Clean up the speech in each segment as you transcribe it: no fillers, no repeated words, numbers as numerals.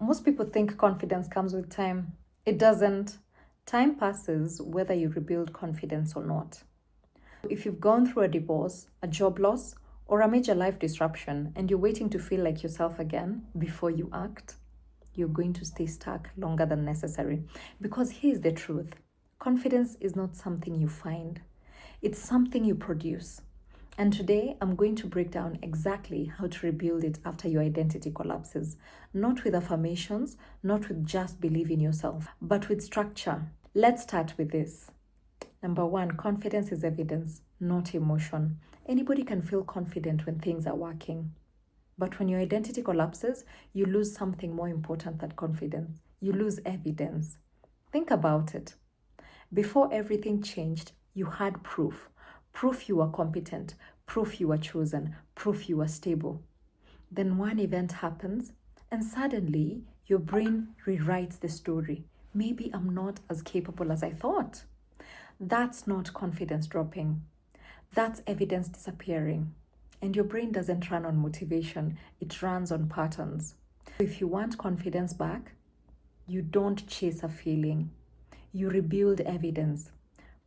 Most people think confidence comes with time. It doesn't. Time passes whether you rebuild confidence or not. If you've gone through a divorce, a job loss, or a major life disruption and you're waiting to feel like yourself again before you act, you're going to stay stuck longer than necessary. Because here's the truth: confidence is not something you find, it's something you produce. And today, I'm going to break down exactly how to rebuild it after your identity collapses. Not with affirmations, not with just believe in yourself, but with structure. Let's start with this. Number one, confidence is evidence, not emotion. Anybody can feel confident when things are working. But when your identity collapses, you lose something more important than confidence. You lose evidence. Think about it. Before everything changed, you had proof. Proof you were competent, proof you were chosen, proof you were stable. Then one event happens, and suddenly your brain rewrites the story. Maybe I'm not as capable as I thought. That's not confidence dropping. That's evidence disappearing. And your brain doesn't run on motivation, it runs on patterns. If you want confidence back, you don't chase a feeling, you rebuild evidence.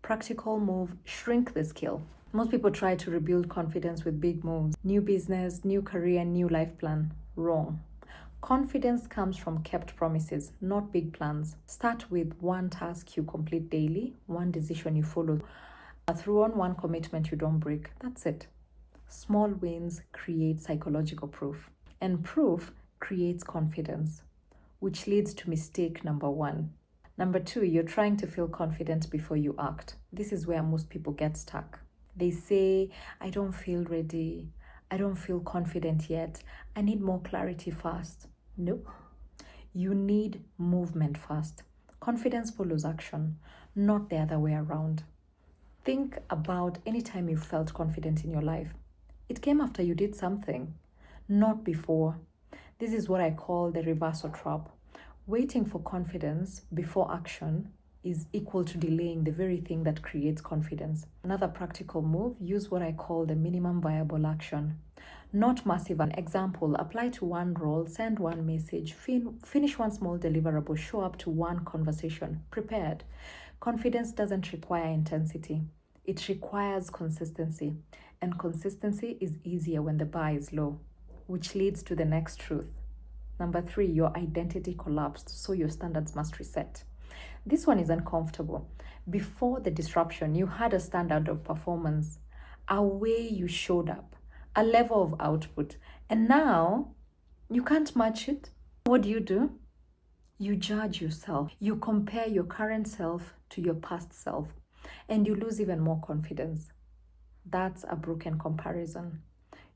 Practical move: shrink the skill. Most people try to rebuild confidence with big moves: new business, new career, new life plan. Wrong. Confidence comes from kept promises, not big plans. Start with one task you complete daily, one decision you follow through on, one commitment you don't break. That's it. Small wins create psychological proof, and proof creates confidence, which leads to mistake number one. Number two, you're trying to feel confident before you act. This is where most people get stuck. They say, I don't feel ready. I don't feel confident yet. I need more clarity first. Nope. You need movement first. Confidence follows action, not the other way around. Think about any time you felt confident in your life. It came after you did something, not before. This is what I call the reversal trap. Waiting for confidence before action is equal to delaying the very thing that creates confidence. Another practical move: use what I call the minimum viable action. Not massive. An example: apply to one role, send one message, finish one small deliverable, show up to one conversation. Prepared. Confidence doesn't require intensity, it requires consistency. And consistency is easier when the bar is low, which leads to the next truth. Number three, your identity collapsed, so your standards must reset. This one is uncomfortable. Before the disruption, you had a standard of performance, a way you showed up, a level of output, and now you can't match it. What do? You judge yourself. You compare your current self to your past self, and you lose even more confidence. That's a broken comparison.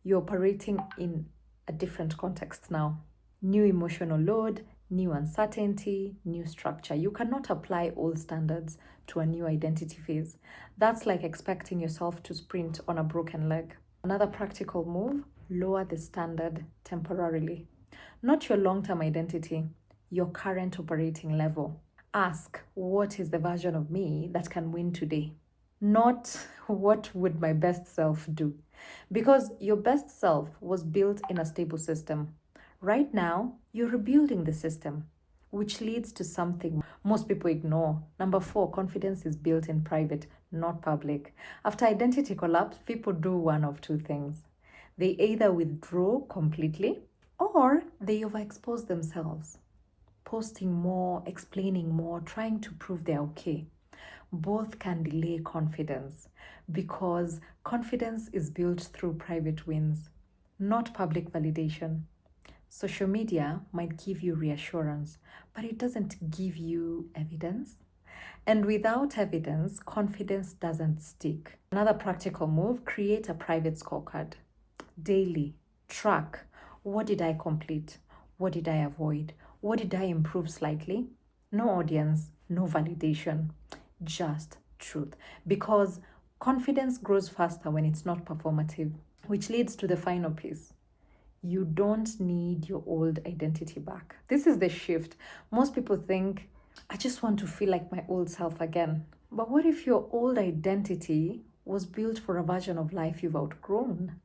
You're operating in a different context now. New emotional load, new uncertainty, new structure. You cannot apply old standards to a new identity phase. That's like expecting yourself to sprint on a broken leg. Another practical move: lower the standard temporarily. Not your long-term identity, your current operating level. Ask, what is the version of me that can win today? Not what would my best self do? Because your best self was built in a stable system. Right now, you're rebuilding the system, which leads to something most people ignore. Number four, confidence is built in private, not public. After identity collapse, people do one of two things. They either withdraw completely or they overexpose themselves, posting more, explaining more, trying to prove they're okay. Both can delay confidence because confidence is built through private wins, not public validation. Social media might give you reassurance, but it doesn't give you evidence. And without evidence, confidence doesn't stick. Another practical move: create a private scorecard. Daily, track: what did I complete? What did I avoid? What did I improve slightly? No audience, no validation, just truth. Because confidence grows faster when it's not performative, which leads to the final piece. You don't need your old identity back. This is the shift. Most people think, I just want to feel like my old self again. But what if your old identity was built for a version of life you've outgrown?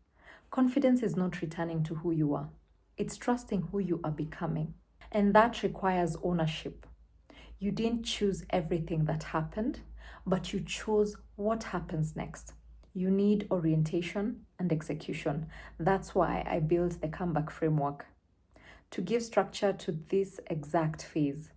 Confidence is not returning to who you are. It's trusting who you are becoming. And that requires ownership. You didn't choose everything that happened, but you chose what happens next. You need orientation and execution. That's why I built the comeback framework to give structure to this exact phase.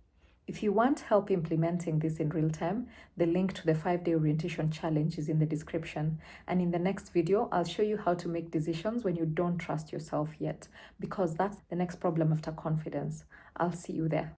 If you want help implementing this in real time, the link to the 5-day orientation challenge is in the description. And in the next video, I'll show you how to make decisions when you don't trust yourself yet, because that's the next problem after confidence. I'll see you there.